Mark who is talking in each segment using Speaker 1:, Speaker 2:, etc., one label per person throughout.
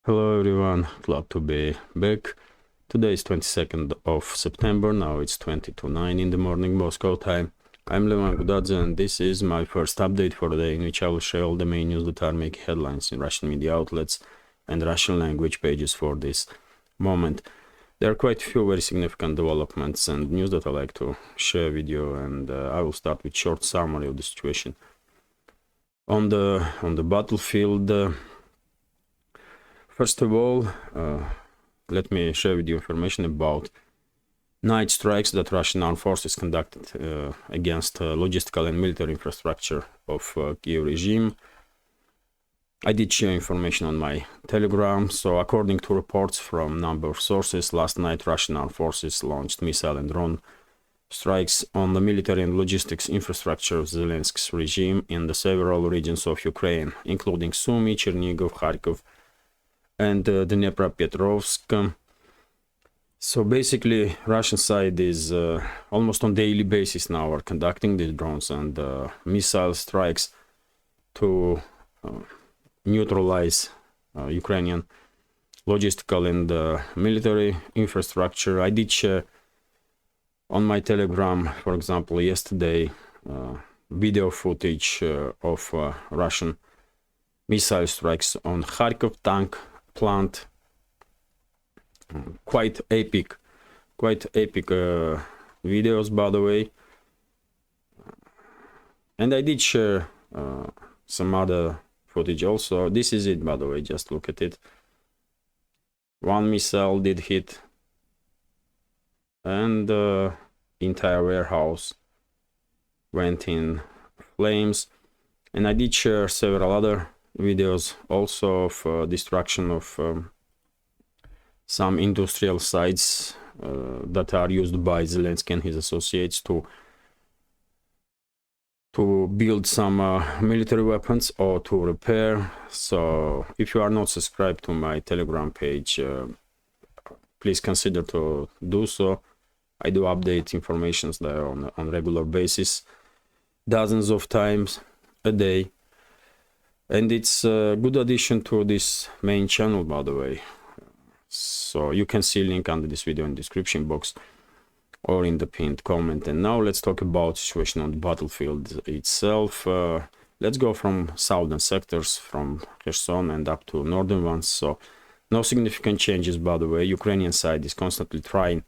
Speaker 1: Hello everyone, glad to be back. Today is 22nd of September, now it's 20 to 9 in the morning Moscow time. I'm Levan Gudadze and this is my first update for the day in which I will share all the main news that are making headlines in Russian media outlets and Russian language pages for this moment. There are quite a few very significant developments and news that I like to share with you, and I will start with a short summary of the situation. On the battlefield, first of all, let me share with you information about night strikes that Russian armed forces conducted against logistical and military infrastructure of Kyiv regime. I did share information on my Telegram. So according to reports from a number of sources, last night Russian armed forces launched missile and drone strikes on the military and logistics infrastructure of Zelensky's regime in the several regions of Ukraine, including Sumy, Chernigov, Kharkov, and Dnepropetrovsk. So basically, Russian side is almost on daily basis now are conducting these drones and missile strikes to neutralize Ukrainian logistical and military infrastructure. I did share on my Telegram, for example, yesterday, video footage of Russian missile strikes on Kharkov tank plant. Quite epic videos, by the way. And I did share some other footage also. This is it, by the way, just look at it. One missile did hit and the entire warehouse went in flames. And I did share several other videos also of destruction of some industrial sites that are used by Zelensky and his associates to build some military weapons or to repair. So if you are not subscribed to my Telegram page, please consider to do so. I do update informations there on regular basis, dozens of times a day. And it's a good addition to this main channel, by the way. So you can see link under this video in the description box or in the pinned comment. And now let's talk about situation on the battlefield itself. Let's go from southern sectors, from Kherson and up to northern ones. So no significant changes, by the way. Ukrainian side is constantly trying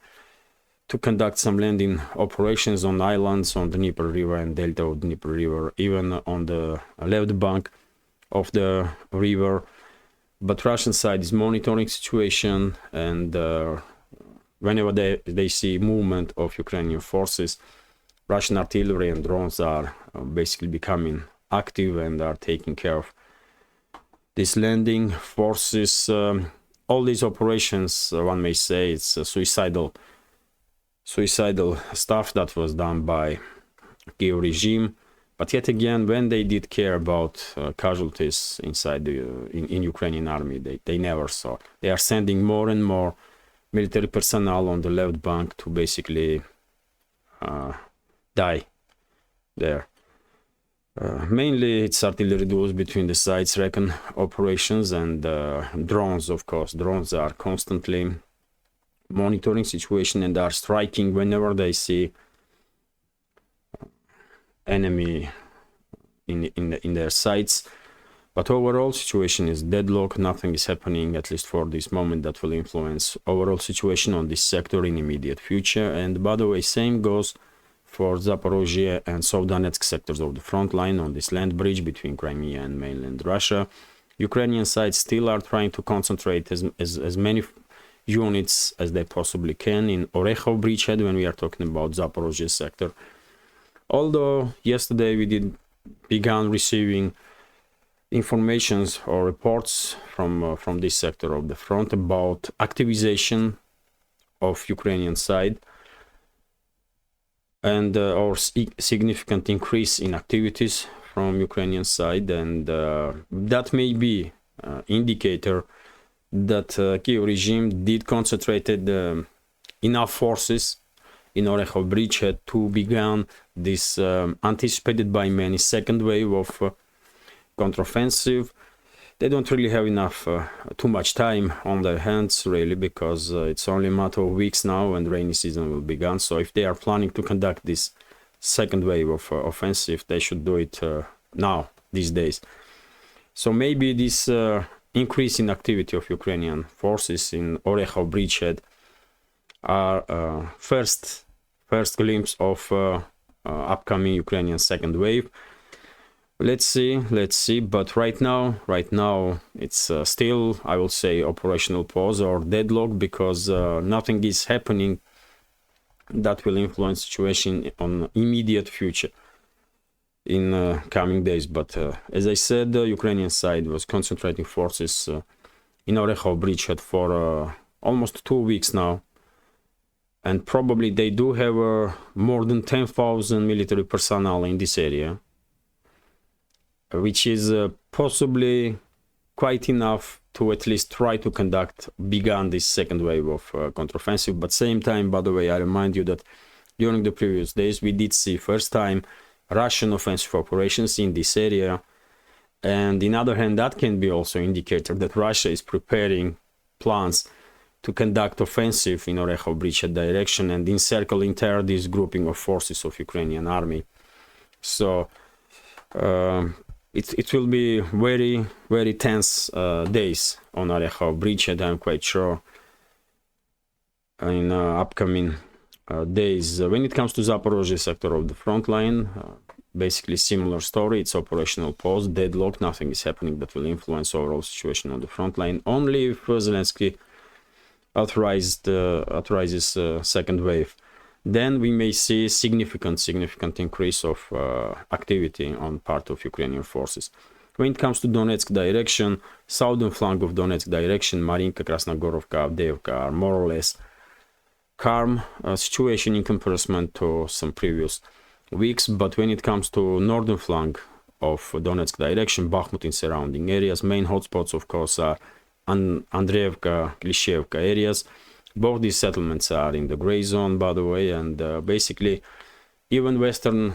Speaker 1: to conduct some landing operations on islands on the Dnieper River and delta of Dnieper River, even on the left bank of the river. But Russian side is monitoring situation, and whenever they see movement of Ukrainian forces, Russian artillery and drones are basically becoming active and are taking care of these landing forces. All these operations, one may say, it's suicidal stuff that was done by Kyiv regime. But yet again, when they did care about casualties inside in Ukrainian army, they never saw. They are sending more and more military personnel on the left bank to basically die there. Mainly it's artillery duels between the sides, recon operations, and drones, of course. Drones are constantly monitoring situation and are striking whenever they see enemy in their sights. But overall situation is deadlock. Nothing is happening, at least for this moment, that will influence overall situation on this sector in immediate future. And by the way, same goes for Zaporozhye and South Donetsk sectors of the front line on this land bridge between Crimea and mainland Russia. Ukrainian sides still are trying to concentrate as many units as they possibly can in Orekhov bridgehead when we are talking about Zaporozhye sector. Although yesterday we did began receiving informations or reports from this sector of the front about activization of Ukrainian side and or significant increase in activities from Ukrainian side, and that may be indicator that Kyiv regime did concentrated enough forces in Orekhov bridgehead to begin this anticipated by many second wave of counteroffensive they don't really have enough, too much time on their hands, really, because it's only a matter of weeks now and rainy season will begin. So if they are planning to conduct this second wave of offensive, they should do it now, these days. So maybe this increase in activity of Ukrainian forces in Orekhov bridgehead are first glimpse of upcoming Ukrainian second wave. Let's see, but right now it's still, I will say, operational pause or deadlock, because nothing is happening that will influence situation on immediate future in coming days. But as I said, the Ukrainian side was concentrating forces in Orekhov bridgehead for almost 2 weeks now, and probably they do have more than 10,000 military personnel in this area, which is possibly quite enough to at least try to begin this second wave of counteroffensive. But same time, by the way, I remind you that during the previous days we did see first time Russian offensive operations in this area, and on the other hand, that can be also indicator that Russia is preparing plans to conduct offensive in Orekhov bridgehead direction and encircle entire this grouping of forces of Ukrainian army. So it will be very, very tense days on Orekhov bridgehead, I'm quite sure, in upcoming days. When it comes to Zaporozhye sector of the front line, basically similar story. It's operational pause, deadlock, nothing is happening that will influence overall situation on the front line. Only if Zelensky authorizes second wave, then we may see significant increase of activity on part of Ukrainian forces. When it comes to Donetsk direction, southern flank of Donetsk direction, Marinka, Krasnogorovka, Avdeevka are more or less calm situation in comparison to some previous weeks. But when it comes to northern flank of Donetsk direction, Bakhmut and surrounding areas, main hotspots of course are Andreevka, Klishevka areas. Both these settlements are in the gray zone, by the way, and basically even Western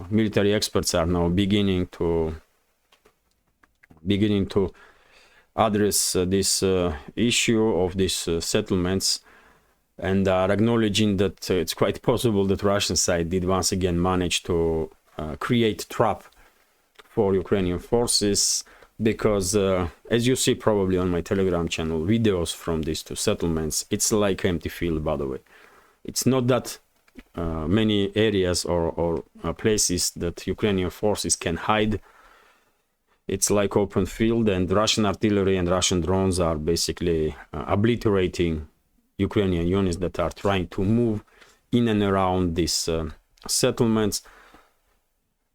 Speaker 1: military experts are now beginning to address this issue of these settlements, and are acknowledging that it's quite possible that Russian side did once again manage to create trap for Ukrainian forces, because as you see probably on my Telegram channel videos from these two settlements, it's like empty field, by the way. It's not that many areas or places that Ukrainian forces can hide. It's like open field, and Russian artillery and Russian drones are basically obliterating Ukrainian units that are trying to move in and around these settlements.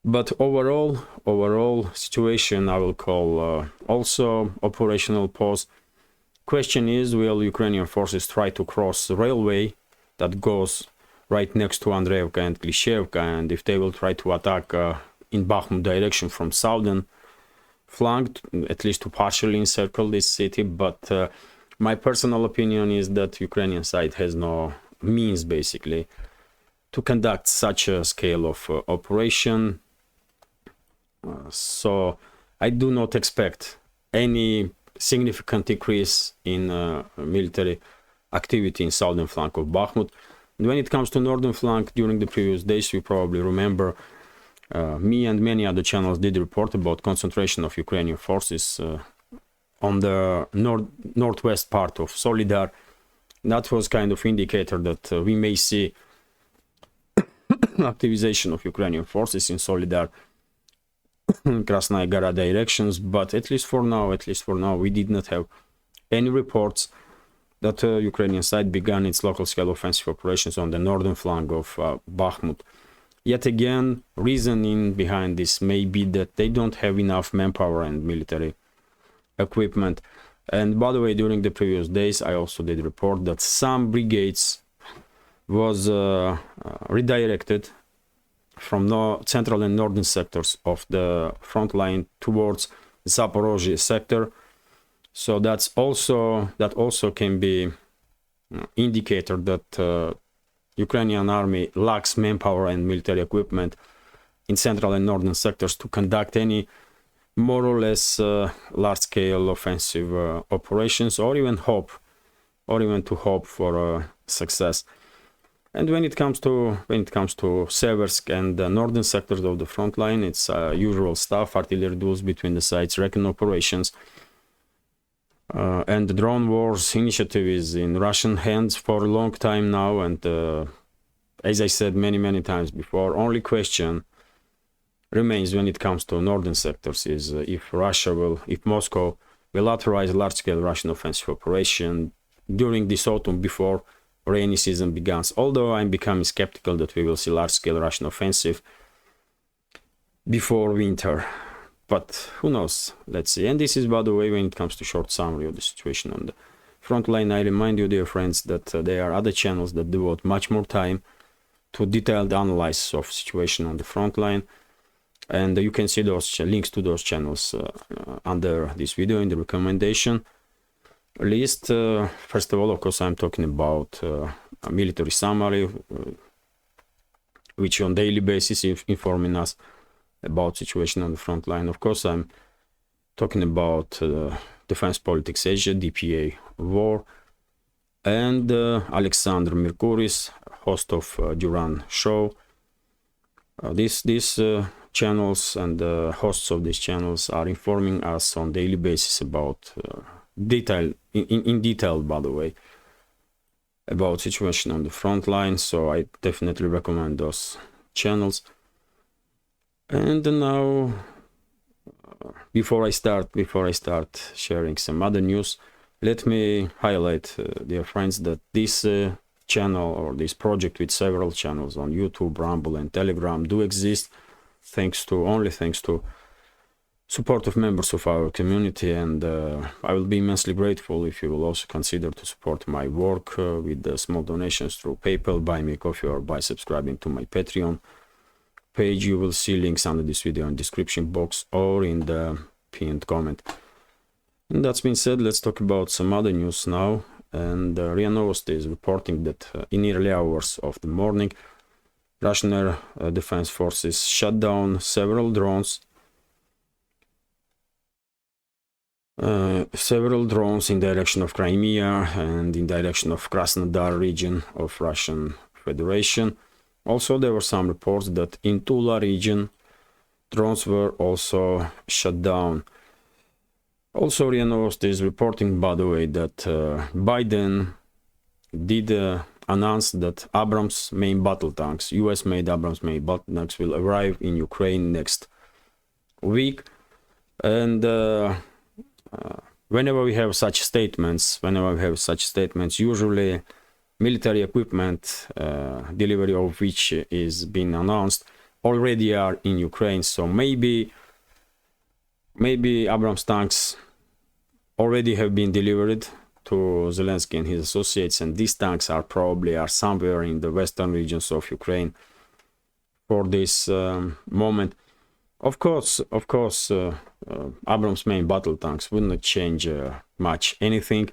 Speaker 1: But overall situation I will call also operational pause. Question is, will Ukrainian forces try to cross the railway that goes right next to Andreevka and Klishevka, and if they will try to attack in Bakhmut direction from southern flank, at least to partially encircle this city. But my personal opinion is that Ukrainian side has no means basically to conduct such a scale of operation. So I do not expect any significant increase in military activity in southern flank of Bakhmut. When it comes to northern flank, during the previous days, you probably remember me and many other channels did report about concentration of Ukrainian forces on the northwest part of Solidar. That was kind of indicator that we may see activization of Ukrainian forces in Solidar, Krasnaya Gora directions, but at least for now, we did not have any reports that Ukrainian side began its local scale offensive operations on the northern flank of Bakhmut. Yet again, reasoning behind this may be that they don't have enough manpower and military equipment. And by the way, during the previous days, I also did report that some brigades was redirected from central and northern sectors of the front line towards Zaporozhye sector. So that also can be indicator that Ukrainian army lacks manpower and military equipment in central and northern sectors to conduct any more or less large-scale offensive operations, or even to hope for success. And when it comes to Seversk and the northern sectors of the front line, it's usual stuff: artillery duels between the sides, recon operations, and the drone wars initiative is in Russian hands for a long time now. And as I said many times before, only question remains when it comes to northern sectors is if Moscow will authorize large-scale Russian offensive operation during this autumn before rainy season begins. Although I'm becoming skeptical that we will see large-scale Russian offensive before winter, but who knows? Let's see. And this is, by the way, when it comes to short summary of the situation on the front line. I remind you, dear friends, that there are other channels that devote much more time to detailed analysis of situation on the front line, and you can see those links to those channels under this video in the recommendation list. First of all, of course, I'm talking about a military summary, which on daily basis is informing us about situation on the front line. Of course, I'm talking about Defense Politics Asia, DPA War, and Alexander Mercuris, host of Duran Show. These channels and the hosts of these channels are informing us on daily basis about in detail, by the way, about situation on the front line. So I definitely recommend those channels. And now, before I start sharing some other news, let me highlight, dear friends, that this channel, or this project with several channels on YouTube, Rumble, and Telegram do exist only thanks to support of members of our community, and I will be immensely grateful if you will also consider to support my work with small donations through PayPal, Buy Me a Coffee, or by subscribing to my Patreon page. You will see links under this video in the description box or in the pinned comment. And that's been said, let's talk about some other news now. And RIA Novosti is reporting that in early hours of the morning, Russian Air Defense Forces shut down several drones in direction of Crimea and in direction of Krasnodar region of Russian Federation. Also, there were some reports that in Tula region, drones were also shut down. Also, RIA Novosti is reporting, by the way, that Biden did announce that Abrams main battle tanks, US-made Abrams main battle tanks, will arrive in Ukraine next week. And whenever we have such statements, usually military equipment, delivery of which is being announced, already are in Ukraine. So maybe Abrams tanks already have been delivered to Zelensky and his associates, and these tanks are somewhere in the western regions of Ukraine for this moment. Of course, Abrams main battle tanks would not change much anything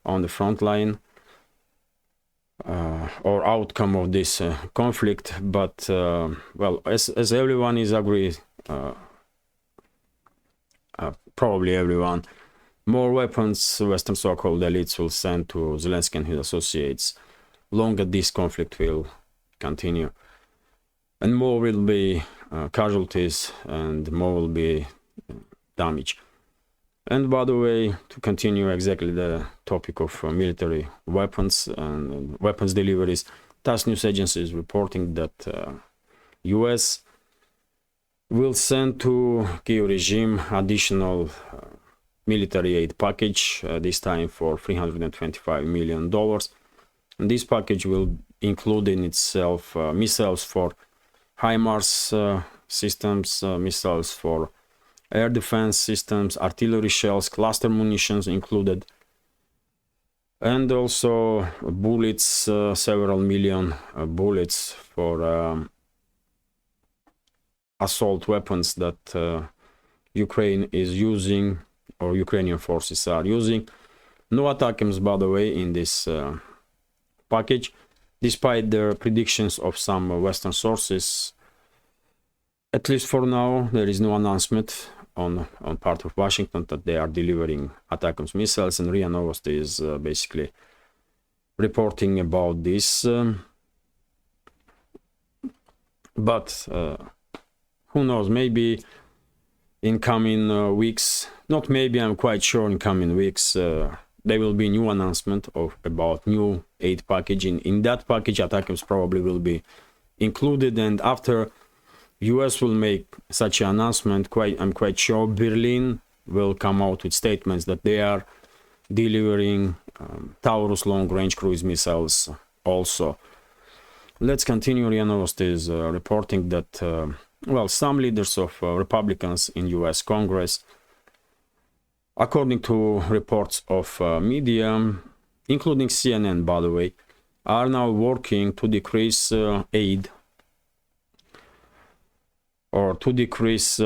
Speaker 1: on the front line or outcome of this conflict, but well, as everyone is agreed, probably everyone, more weapons Western so-called elites will send to Zelensky and his associates longer this conflict will continue, and more will be casualties and more will be damage. And by the way, to continue exactly the topic of military weapons and weapons deliveries, TASS news agency is reporting that US will send to Kyiv regime additional military aid package, this time for $325 million. And this package will include in itself missiles for HIMARS systems, missiles for air defense systems, artillery shells, cluster munitions included, and also bullets, several million bullets for assault weapons that Ukraine is using, or Ukrainian forces are using. No ATACMS, by the way, in this package, despite the predictions of some Western sources. At least for now, there is no announcement on part of Washington that they are delivering ATACMS missiles, and RIA Novosti is basically reporting about this. But who knows, maybe in coming weeks, not maybe, I'm quite sure in coming weeks, there will be new announcement about new aid package. In that package, ATACMS probably will be included, and after US will make such an announcement, I'm quite sure Berlin will come out with statements that they are delivering Taurus long-range cruise missiles also. Let's continue. RIA Novosti is reporting that well, some leaders of Republicans in US Congress, according to reports of media, including CNN, by the way, are now working to decrease aid or to decrease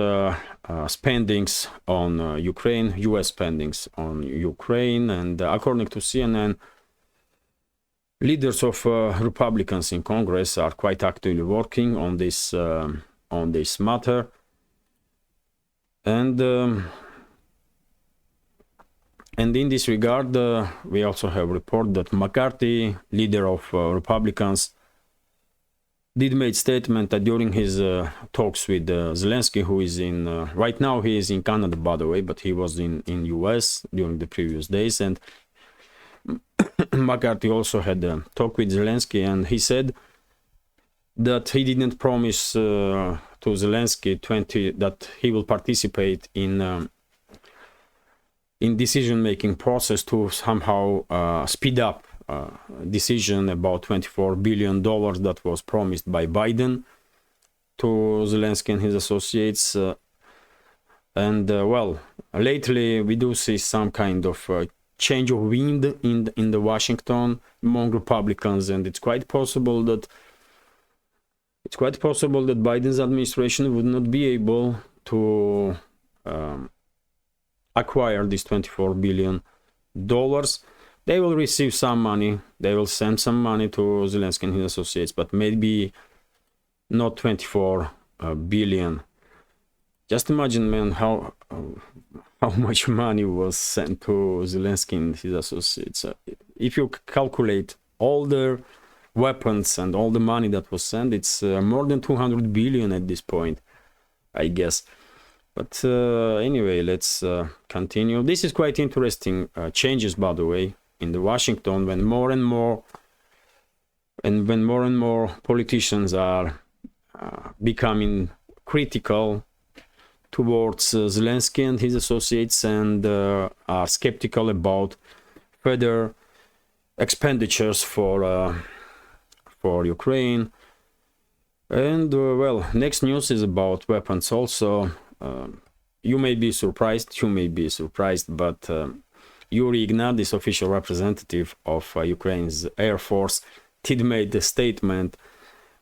Speaker 1: spendings on Ukraine, US spendings on Ukraine. And according to CNN, leaders of Republicans in Congress are quite actively working on this matter. And in this regard, we also have report that McCarthy, leader of Republicans, did make statement that during his talks with Zelensky, who is in right now he is in Canada, by the way, but he was in US during the previous days, and McCarthy also had a talk with Zelensky, and he said that he didn't promise to Zelensky that he will participate in decision-making process to somehow speed up decision about $24 billion that was promised by Biden to Zelensky and his associates. Well, lately we do see some kind of change of wind in the Washington among Republicans, and it's quite possible that Biden's administration would not be able to acquire this $24 billion. They will receive some money, they will send some money to Zelensky and his associates, but maybe not 24 billion. Just imagine, man, how much money was sent to Zelensky and his associates. If you calculate all the weapons and all the money that was sent, it's more than 200 billion at this point, I guess. But anyway, let's continue. This is quite interesting changes, by the way, in the Washington, when more and more politicians are becoming critical towards Zelensky and his associates, and are skeptical about further expenditures for Ukraine. And well, next news is about weapons also. You may be surprised, but Yuri Ignat, this official representative of Ukraine's Air Force, did make the statement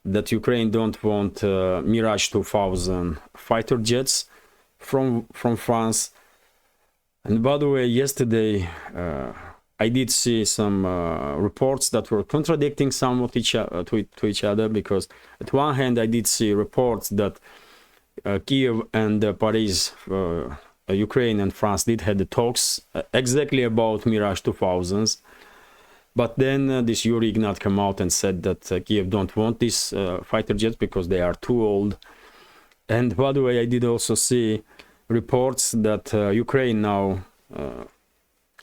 Speaker 1: that Ukraine don't want Mirage 2000 fighter jets from France. And by the way, yesterday I did see some reports that were contradicting somewhat to each other, because at one hand I did see reports that Kyiv and Paris, Ukraine and France did have the talks exactly about Mirage 2000s, but then this Yuri Ignat came out and said that Kyiv don't want these fighter jets because they are too old. And by the way, I did also see reports that Ukraine now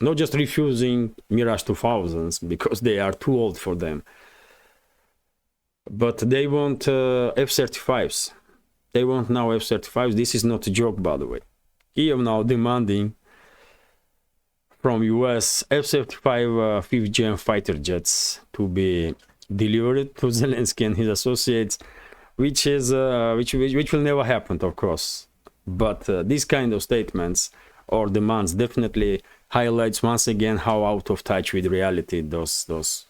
Speaker 1: not just refusing Mirage 2000s because they are too old for them, but they want F-35s. They want now F-35s. This is not a joke, by the way. Kyiv now demanding from US F-35 5th gen fighter jets to be delivered to Zelensky and his associates, which will never happen, of course. But these kind of statements or demands definitely highlights once again how out of touch with reality those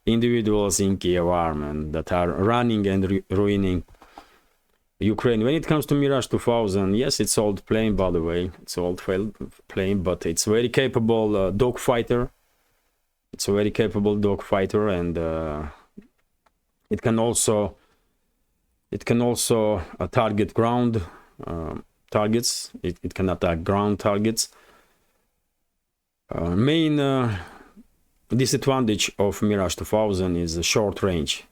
Speaker 1: individuals in Kyiv are, and that are running and ruining Ukraine. When it comes to Mirage 2000, yes, it's old plane, by the way. It's old plane, but it's very capable dogfighter. It's a very capable dogfighter, and it can also target ground targets. It can attack ground targets. Main disadvantage of Mirage 2000 is the short range,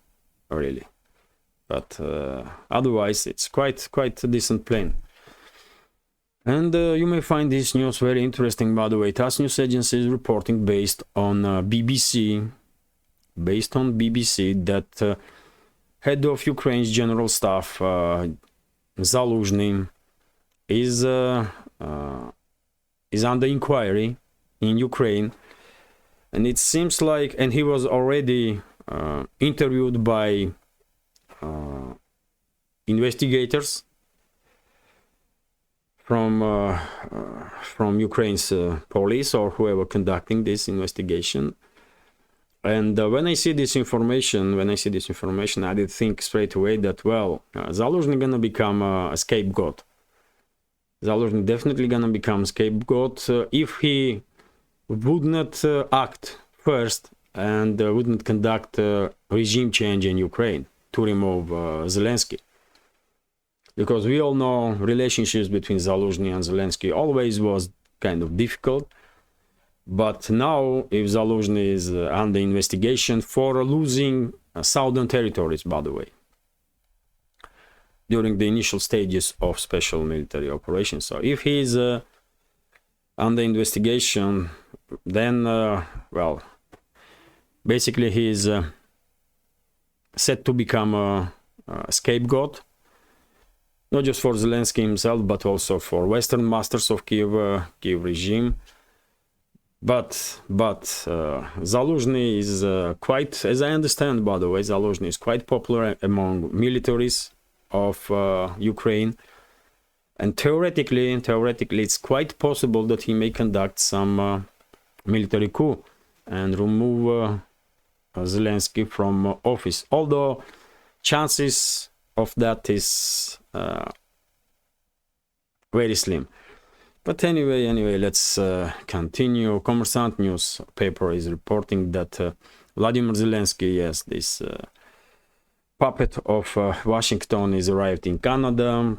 Speaker 1: really. But otherwise, it's quite a decent plane. And you may find this news very interesting, by the way. TASS news agency is reporting based on BBC, that head of Ukraine's general staff, Zaluzhny, is under inquiry in Ukraine, and it seems like, and he was already interviewed by investigators from Ukraine's police or whoever conducting this investigation. And when I see this information, I did think straight away that, well, Zaluzhny gonna become a scapegoat. Zaluzhny definitely gonna become a scapegoat if he would not act first and would not conduct regime change in Ukraine to remove Zelensky. Because we all know relationships between Zaluzhny and Zelensky always was kind of difficult. But now, if Zaluzhny is under investigation for losing southern territories, by the way, during the initial stages of special military operations. So if he is under investigation, then, well, basically he is set to become a scapegoat, not just for Zelensky himself, but also for Western masters of Kyiv regime. But Zaluzhny is quite, as I understand, by the way, Zaluzhny is quite popular among militaries of Ukraine, and theoretically, it's quite possible that he may conduct some military coup and remove Zelensky from office. Although chances of that is very slim. But anyway, let's continue. Kommersant newspaper is reporting that Vladimir Zelensky, yes, this puppet of Washington, is arrived in Canada.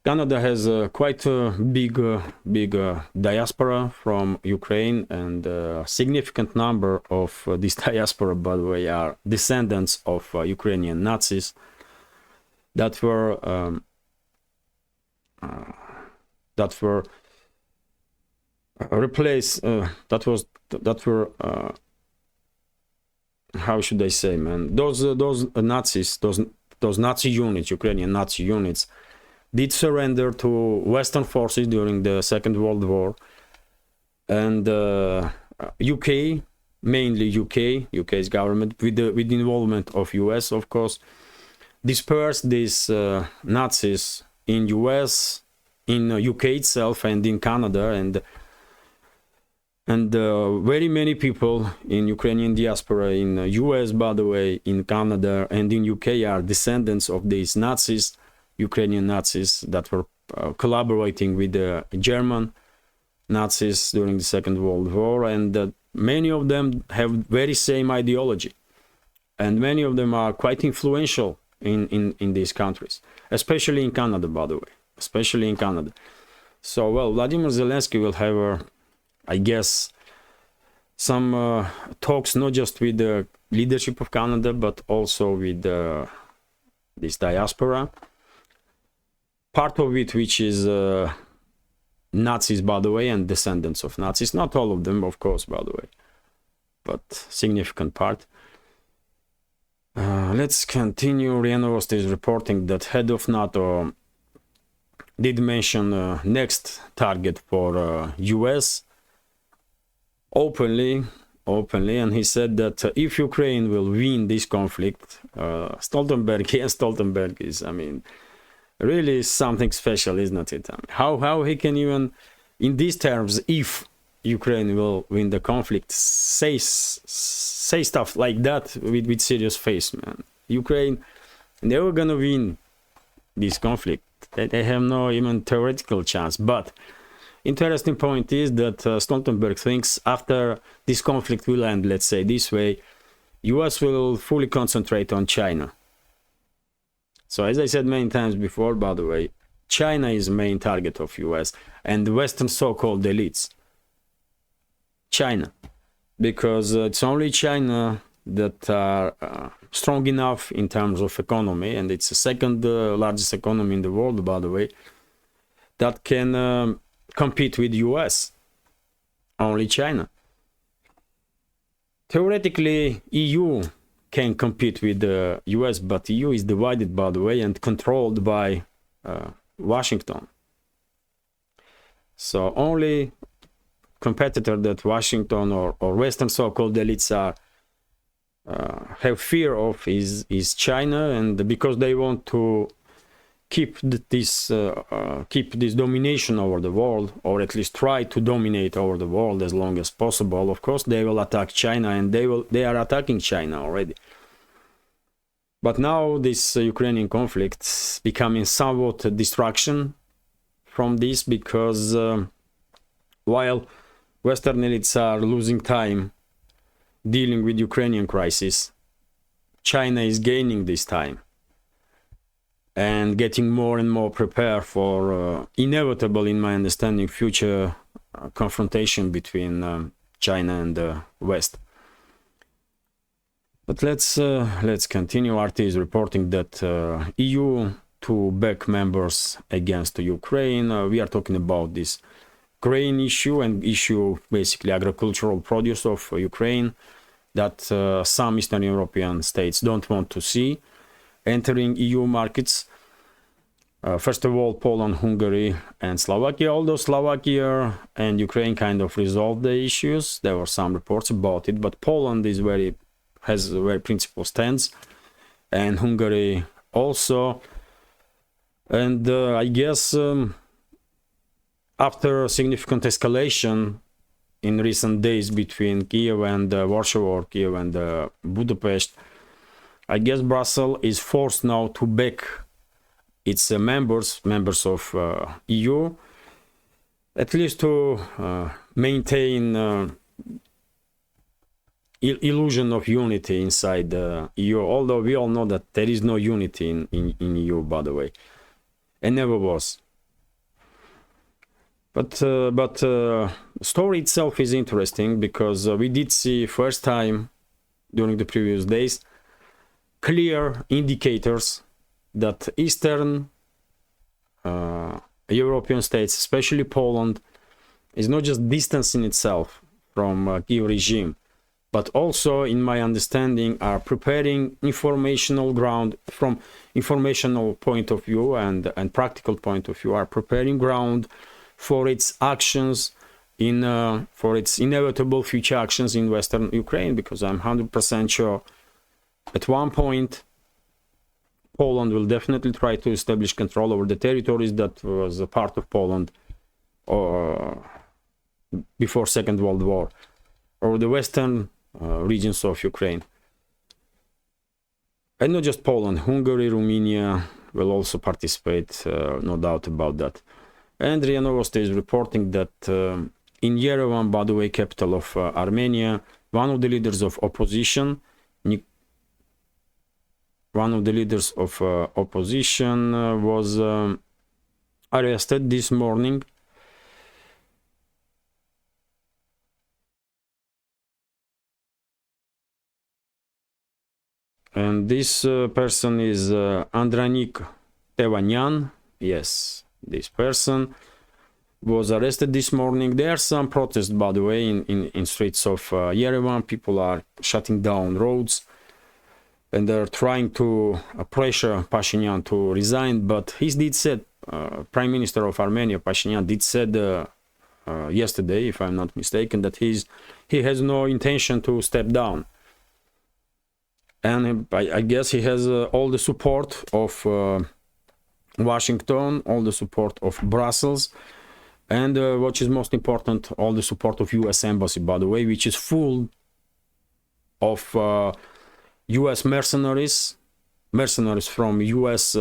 Speaker 1: Canada has quite a big diaspora from Ukraine, and a significant number of this diaspora, by the way, are descendants of Ukrainian Nazis that were replaced. How should I say, man? Those Nazis, those Nazi units, Ukrainian Nazi units, did surrender to Western forces during the Second World War, and UK, mainly UK's government, with the involvement of US, of course, dispersed these Nazis in US, in UK itself, and in Canada, and very many people in Ukrainian diaspora, in US, by the way, in Canada, and in UK are descendants of these Nazis, Ukrainian Nazis that were collaborating with the German Nazis during the Second World War, and many of them have very same ideology, and many of them are quite influential in these countries, especially in Canada, by the way, especially in Canada. So, well, Vladimir Zelensky will have, I guess, some talks not just with the leadership of Canada, but also with this diaspora, part of it which is Nazis, by the way, and descendants of Nazis. Not all of them, of course, by the way, but significant part. Let's continue. RIA Novosti is reporting that head of NATO did mention next target for US openly, and he said that if Ukraine will win this conflict, Stoltenberg is, I mean, really something special, isn't it? I mean, how he can even, in these terms, if Ukraine will win the conflict, say stuff like that with serious face, man. Ukraine, they were gonna win this conflict. They have no even theoretical chance. But interesting point is that Stoltenberg thinks after this conflict will end, let's say this way, US will fully concentrate on China. So as I said many times before, by the way, China is the main target of US and the Western so-called elites. China, because it's only China that are strong enough in terms of economy, and it's the second largest economy in the world, by the way, that can compete with US. Only China. Theoretically, EU can compete with the US, but EU is divided, by the way, and controlled by Washington. So only competitor that Washington or Western so-called elites are have fear of is China, and because they want to keep this domination over the world, or at least try to dominate over the world as long as possible. Of course, they will attack China, and they are attacking China already. But now this Ukrainian conflict is becoming somewhat a distraction from this, because while Western elites are losing time dealing with Ukrainian crisis, China is gaining this time and getting more and more prepared for inevitable, in my understanding, future confrontation between China and the West. But let's continue. RT is reporting that EU to back members against Ukraine. We are talking about this grain issue and issue basically agricultural produce of Ukraine that some Eastern European states don't want to see entering EU markets. First of all, Poland, Hungary, and Slovakia. Although Slovakia and Ukraine kind of resolved the issues, there were some reports about it, but Poland has a very principled stance, and Hungary also. And I guess after significant escalation in recent days between Kyiv and Warsaw, or Kyiv and Budapest, I guess Brussels is forced now to back its members of EU, at least to maintain illusion of unity inside the EU, although we all know that there is no unity in EU, by the way, and never was. But story itself is interesting, because we did see first time during the previous days clear indicators that Eastern European states, especially Poland, is not just distancing itself from Kyiv regime, but also, in my understanding, are preparing informational ground from informational point of view and practical point of view, are preparing ground for its actions for its inevitable future actions in Western Ukraine, because I'm 100% sure at one point Poland will definitely try to establish control over the territories that was a part of Poland before Second World War, or the western regions of Ukraine. And not just Poland, Hungary, Romania will also participate, no doubt about that. And RIA Novosti is reporting that in Yerevan, by the way, capital of Armenia, one of the leaders of opposition was arrested this morning. And this person is Andranik Tevanyan. Yes, this person was arrested this morning. There are some protests, by the way, in streets of Yerevan. People are shutting down roads, and they're trying to pressure Pashinyan to resign. But he did said, Prime Minister of Armenia, Pashinyan, did said yesterday, if I'm not mistaken, that he has no intention to step down. And I guess he has all the support of Washington, all the support of Brussels, and what is most important, all the support of US Embassy, by the way, which is full of US mercenaries from US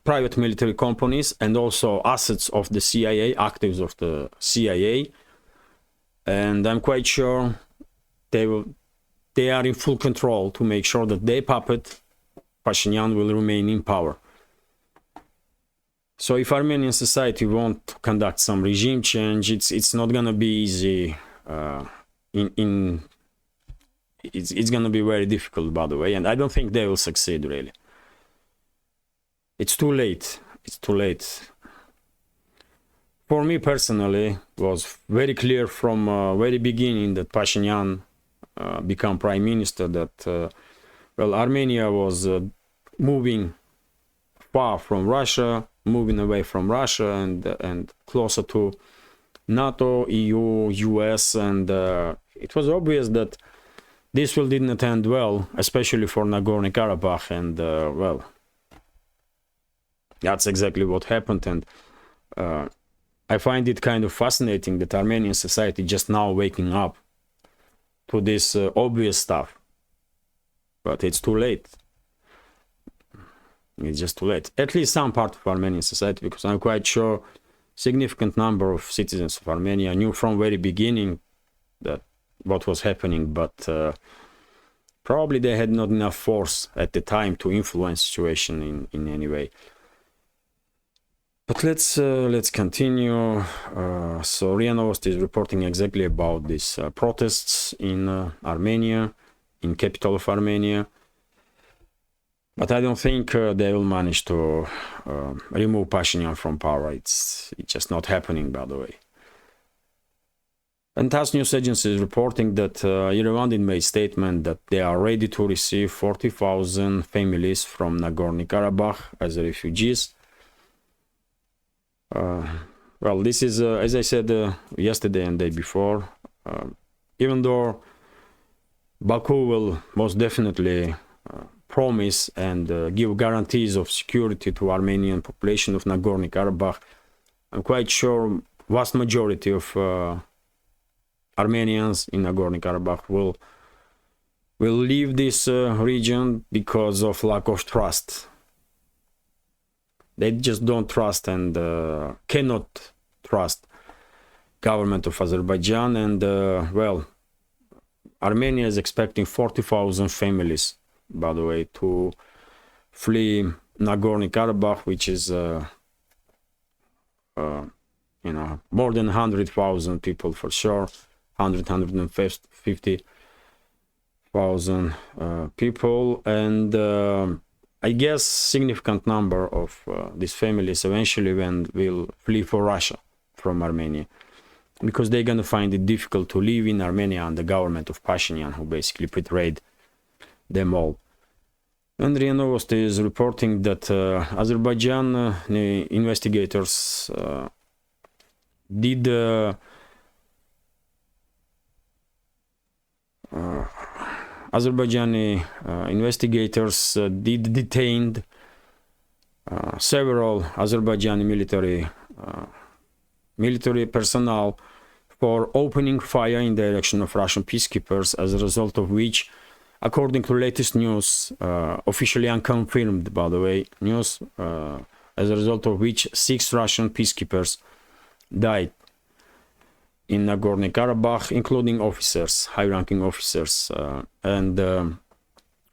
Speaker 1: private military companies, and also assets of the CIA, actives of the CIA. And I'm quite sure they are in full control to make sure that their puppet, Pashinyan, will remain in power. So if Armenian society won't conduct some regime change, it's not gonna be easy. It's gonna be very difficult, by the way, and I don't think they will succeed, really. It's too late. It's too late. For me personally, it was very clear from very beginning that Pashinyan become prime minister, that well, Armenia was moving far from Russia, moving away from Russia, and closer to NATO, EU, US, and it was obvious that this didn't end well, especially for Nagorno-Karabakh, and well, that's exactly what happened. And I find it kind of fascinating that Armenian society just now waking up to this obvious stuff, but it's too late. It's just too late. At least some part of Armenian society, because I'm quite sure significant number of citizens of Armenia knew from very beginning that what was happening, but probably they had not enough force at the time to influence situation in any way. But let's continue. So RIA Novosti is reporting exactly about these protests in Armenia, in capital of Armenia. But I don't think they will manage to remove Pashinyan from power. It's just not happening, by the way. And TASS news agency is reporting that Yerevan made statement that they are ready to receive 40,000 families from Nagorno-Karabakh as refugees. Well, this is, as I said yesterday and the day before, even though Baku will most definitely promise and give guarantees of security to Armenian population of Nagorno-Karabakh, I'm quite sure vast majority of Armenians in Nagorno-Karabakh will leave this region because of lack of trust. They just don't trust and cannot trust government of Azerbaijan, and well, Armenia is expecting 40,000 families, by the way, to flee Nagorno-Karabakh, which is you know, more than 100,000 people for sure, 150,000 people, and I guess significant number of these families eventually will flee for Russia from Armenia, because they're gonna find it difficult to live in Armenia and the government of Pashinyan, who basically betrayed them all. And RIA Novosti is reporting that Azerbaijan investigators did Azerbaijani investigators did detain several Azerbaijani military personnel for opening fire in the direction of Russian peacekeepers, as a result of which, according to latest news, officially unconfirmed, by the way, news, as a result of which 6 Russian peacekeepers died in Nagorno-Karabakh, including officers, high-ranking officers. And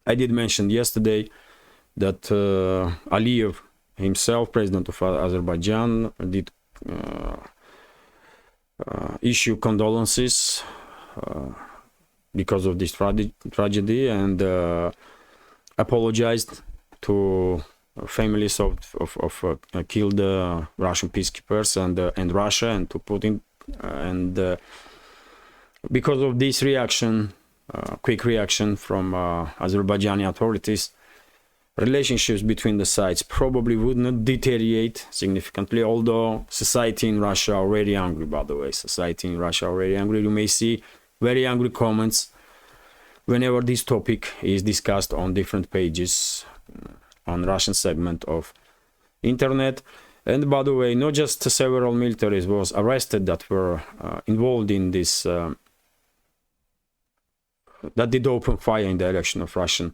Speaker 1: I did mention yesterday that Aliyev himself, president of Azerbaijan, did issue condolences because of this tragedy, and apologized to families of killed Russian peacekeepers and Russia, and to Putin. And because of this reaction, quick reaction from Azerbaijani authorities, relationships between the sides probably would not deteriorate significantly, although society in Russia already angry, by the way. Society in Russia already angry. You may see very angry comments whenever this topic is discussed on different pages on Russian segment of internet. And by the way, not just several militaries was arrested that were involved in this, that did open fire in the direction of Russian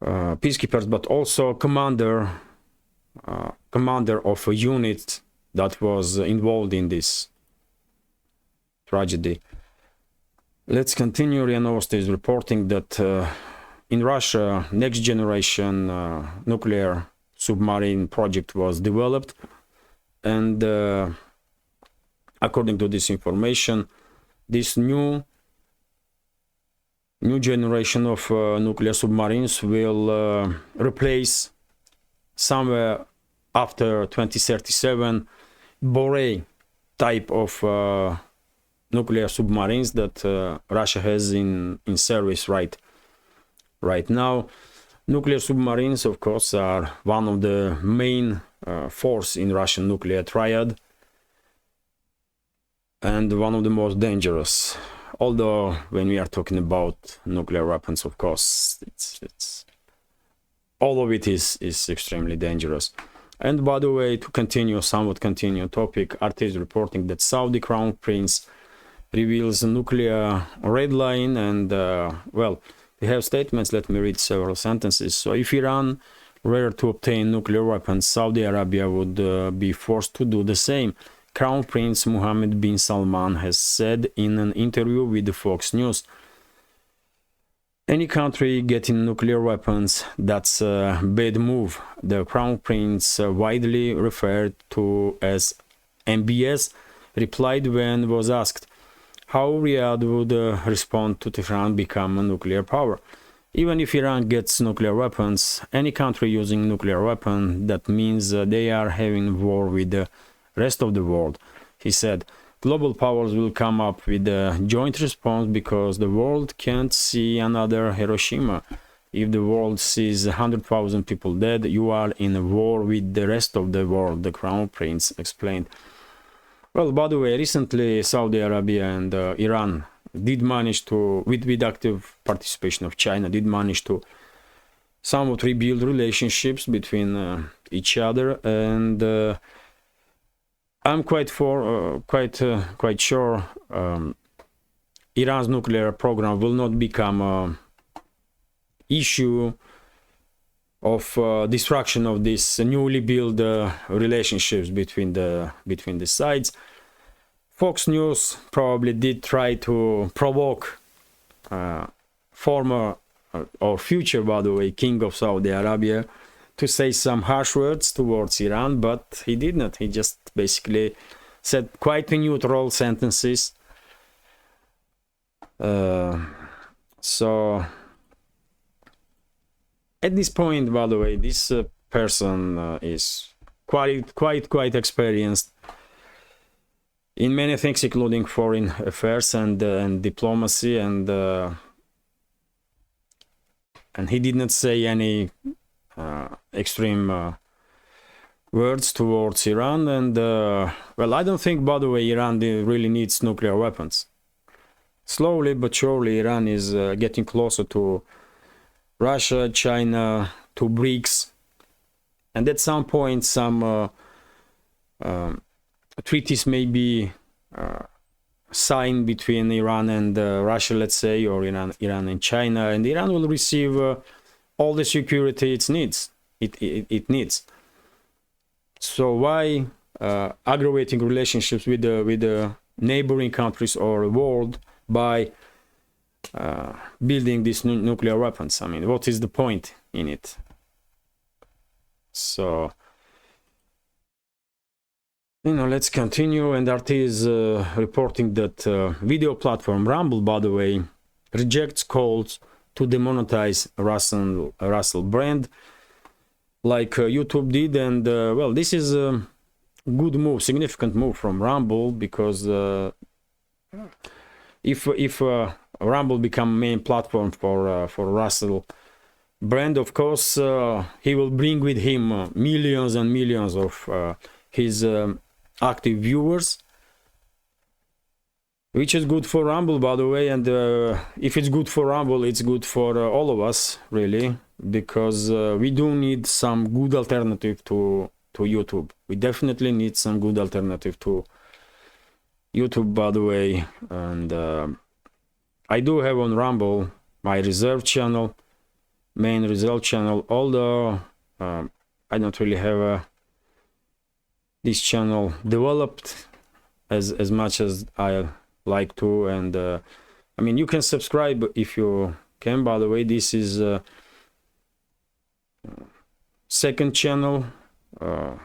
Speaker 1: peacekeepers, but also commander of a unit that was involved in this tragedy. Let's continue. RIA Novosti is reporting that in Russia, next generation nuclear submarine project was developed, and according to this information, this new generation of nuclear submarines will replace somewhere after 2037 Borei type of nuclear submarines that Russia has in service right now. Nuclear submarines, of course, are one of the main force in Russian nuclear triad and one of the most dangerous. Although when we are talking about nuclear weapons, of course, it's all of it is extremely dangerous. And by the way, to somewhat continue topic, RT is reporting that Saudi Crown Prince reveals a nuclear red line, and well, they have statements. Let me read several sentences. So if Iran were to obtain nuclear weapons, Saudi Arabia would be forced to do the same. Crown Prince Mohammed bin Salman has said in an interview with Fox News. Any country getting nuclear weapons, that's a bad move. The Crown Prince, widely referred to as MBS, replied when was asked how Riyadh would respond to Tehran become a nuclear power. Even if Iran gets nuclear weapons, any country using nuclear weapon, that means they are having war with the rest of the world. He said, global powers will come up with a joint response because the world can't see another Hiroshima. If the world sees 100,000 people dead, you are in a war with the rest of the world, the Crown Prince explained. Well, by the way, recently Saudi Arabia and Iran did manage to, with active participation of China, did manage to somewhat rebuild relationships between each other, and I'm quite sure Iran's nuclear program will not become an issue of destruction of these newly built relationships between the sides. Fox News probably did try to provoke former or future, by the way, king of Saudi Arabia to say some harsh words towards Iran, but he did not. He just basically said quite neutral sentences. So at this point, by the way, this person is quite experienced in many things, including foreign affairs and diplomacy, and he did not say any extreme words towards Iran. And well, I don't think, by the way, Iran really needs nuclear weapons. Slowly but surely, Iran is getting closer to Russia, China, to BRICS, and at some point some treaties may be signed between Iran and Russia, let's say, or Iran and China, and Iran will receive all the security it needs. It needs. So why aggravating relationships with the neighboring countries or world by building these nuclear weapons? I mean, what is the point in it? So, let's continue. And RT is reporting that video platform Rumble, by the way, rejects calls to demonetize Russell brand like YouTube did. And well, this is a good move, significant move from Rumble, because if Rumble become main platform for Russell brand, of course he will bring with him millions and millions of his active viewers, which is good for Rumble, by the way. And if it's good for Rumble, it's good for all of us, really, because we do need some good alternative to YouTube. We definitely need some good alternative to YouTube, by the way. And I do have on Rumble my reserve channel, main reserve channel, although I don't really have this channel developed as much as I like to, and I mean, you can subscribe if you can. By the way, this is second channel, or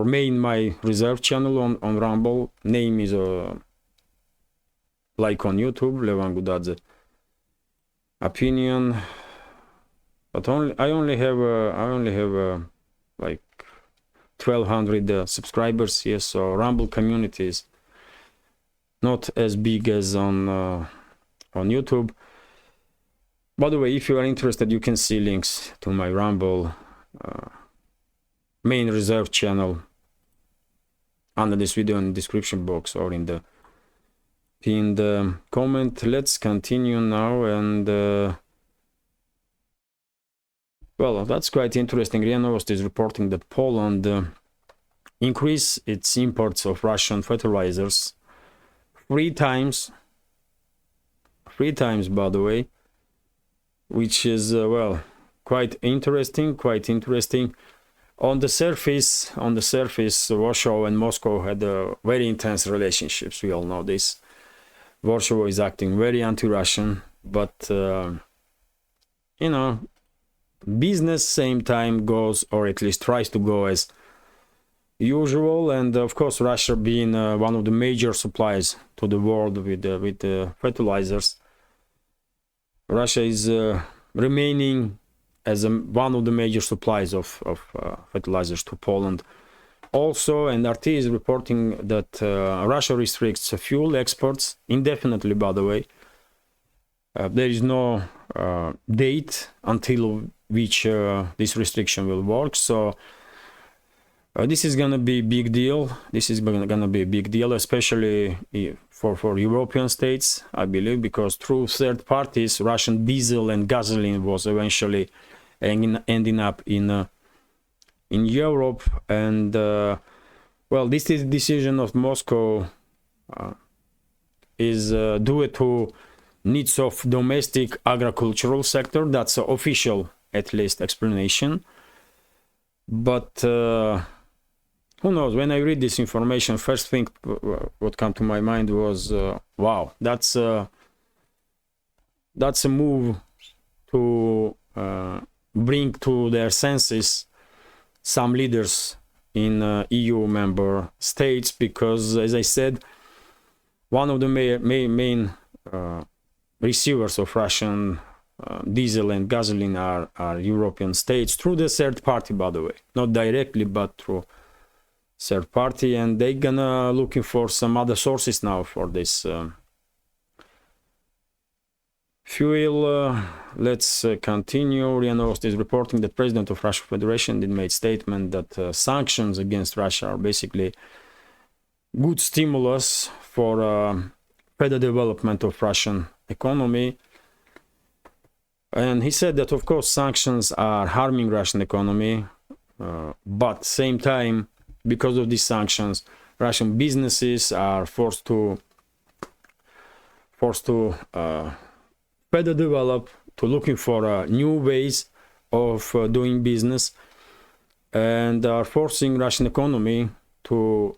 Speaker 1: my reserve channel on Rumble. Name is like on YouTube, Levan Gudadze Opinion. But I only have like 1,200 subscribers. Yes, so Rumble community is not as big as on YouTube. By the way, if you are interested, you can see links to my Rumble main reserve channel under this video in the description box or in the pinned comment. Let's continue now, and well, that's quite interesting. RIA Novosti is reporting that Poland increased its imports of Russian fertilizers three times, by the way, which is well, quite interesting. On the surface, Warsaw and Moscow had very intense relationships. We all know this. Warsaw is acting very anti-Russian, but you know, business same time goes, or at least tries to go, as usual. And of course, Russia being one of the major suppliers to the world with fertilizers, Russia is remaining as one of the major suppliers of fertilizers to Poland also. And RT is reporting that Russia restricts fuel exports indefinitely, by the way. There is no date until which this restriction will work. So this is gonna be a big deal. Especially for European states, I believe, because through third parties, Russian diesel and gasoline was eventually ending up in Europe. And well, this is decision of Moscow is due to needs of domestic agricultural sector. That's an official, at least, explanation. But who knows? When I read this information, first thing what came to my mind was, wow, that's a move to bring to their senses some leaders in EU member states, because, as I said, one of the main receivers of Russian diesel and gasoline are European states, through the third party, by the way, not directly, but through third party. And they gonna looking for some other sources now for this fuel. Let's continue. RIA Novosti is reporting that President of Russian Federation did made statement that sanctions against Russia are basically good stimulus for further development of Russian economy. And he said that, of course, sanctions are harming Russian economy, but same time, because of these sanctions, Russian businesses are forced to further develop, to looking for new ways of doing business, and are forcing Russian economy to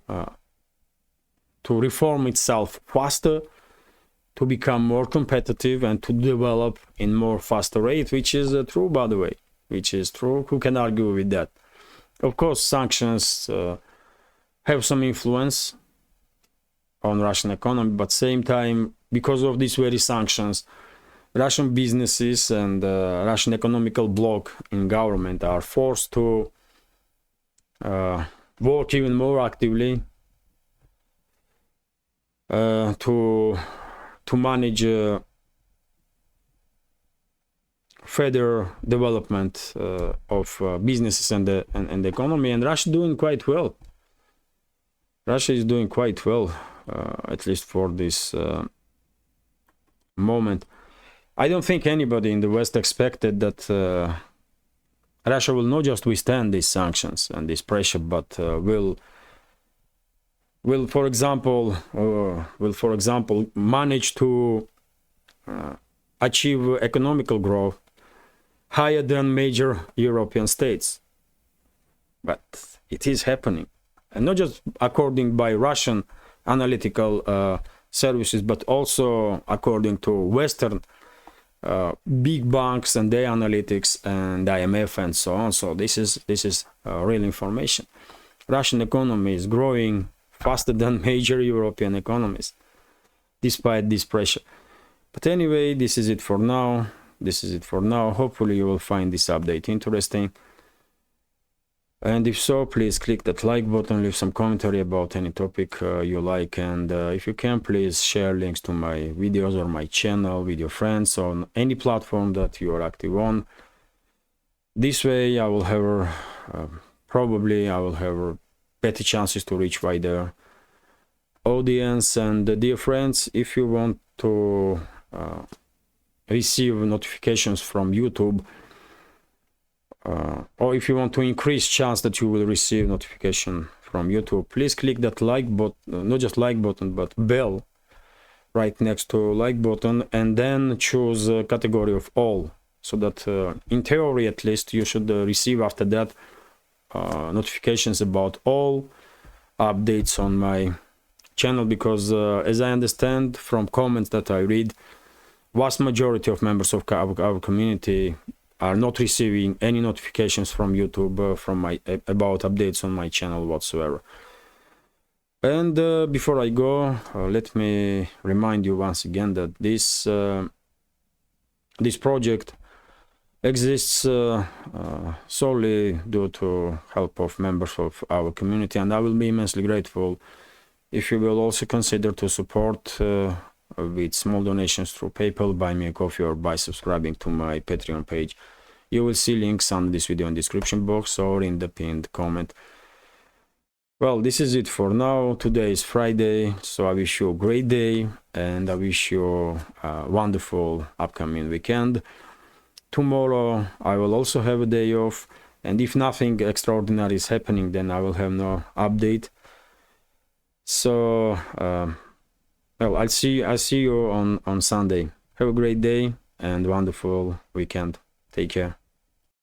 Speaker 1: reform itself faster, to become more competitive, and to develop in more faster rate, which is true, by the way, which is true. Who can argue with that? Of course, sanctions have some influence on Russian economy, but same time, because of these very sanctions, Russian businesses and Russian economical bloc in government are forced to work even more actively to manage further development of businesses and the economy. And Russia doing quite well. Russia is doing quite well, at least for this moment. I don't think anybody in the West expected that Russia will not just withstand these sanctions and this pressure, but will, for example, manage to achieve economical growth higher than major European states. But it is happening, and not just according by Russian analytical services, but also according to Western big banks and their analytics and IMF and so on. So this is real information. Russian economy is growing faster than major European economies, despite this pressure. But anyway, this is it for now. Hopefully you will find this update interesting. And if so, please click that like button, leave some commentary about any topic you like, and if you can, please share links to my videos or my channel with your friends on any platform that you are active on. This way I will have probably better chances to reach wider audience. And dear friends, if you want to receive notifications from YouTube, or if you want to increase chance that you will receive notification from YouTube, please click that like button, not just like button, but bell right next to like button, and then choose a category of all, so that in theory at least you should receive after that notifications about all updates on my channel, because as I understand from comments that I read, vast majority of members of our community are not receiving any notifications from YouTube about updates on my channel whatsoever. And before I go, let me remind you once again that this project exists solely due to help of members of our community, and I will be immensely grateful if you will also consider to support with small donations through PayPal, Buy Me a Coffee, or by subscribing to my Patreon page. You will see links under this video in the description box or in the pinned comment. Well, this is it for now. Today is Friday, so I wish you a great day, and I wish you a wonderful upcoming weekend. Tomorrow I will also have a day off, and if nothing extraordinary is happening, then I will have no update. So well, I'll see you on Sunday. Have a great day and wonderful weekend. Take care.